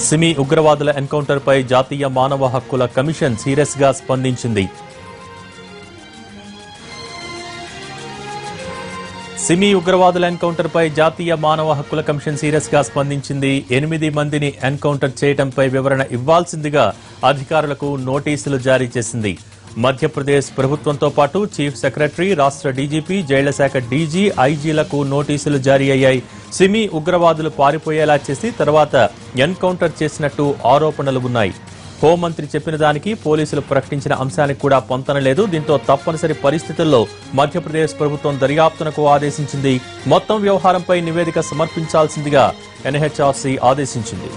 సిమి ఉగ్రవాదుల ఎన్కౌంటర్ పై జాతీయ మానవ హక్కుల కమిషన్ సీరియస్ గా స్పందించింది. సిమి ఉగ్రవాదుల ఎన్కౌంటర్ పై జాతీయ మానవ హక్కుల కమిషన్ సీరియస్ గా స్పందించింది. 8 మందిని ఎన్కౌంటర్ చేయడంపై వివరణ ఇవ్వాల్సిందిగా అధికారులకు నోటీసులు జారీ చేసింది. మధ్యప్రదేశ్ ప్రభుత్వంతో పాటు చీఫ్ సెక్రటరీ, రాష్ట్ర డీజీపీ, జైళ్ల శాఖ డీజీ, ఐజీలకు నోటీసులు జారీ అయ్యాయి. సిమి ఉగ్రవాదులు పారిపోయేలా చేసి తర్వాత ఎన్కౌంటర్ చేసినట్టు ఆరోపణలు ఉన్నాయి. హోంమంత్రి చెప్పిన దానికి పోలీసులు ప్రకటించిన అంశానికి కూడా పొంతన లేదు. దీంతో తప్పనిసరి పరిస్థితుల్లో మధ్యప్రదేశ్ ప్రభుత్వం దర్యాప్తునకు ఆదేశించింది. మొత్తం వ్యవహారంపై నివేదిక సమర్పించాల్సిందిగా ఎన్హెచ్ఆర్సీ ఆదేశించింది.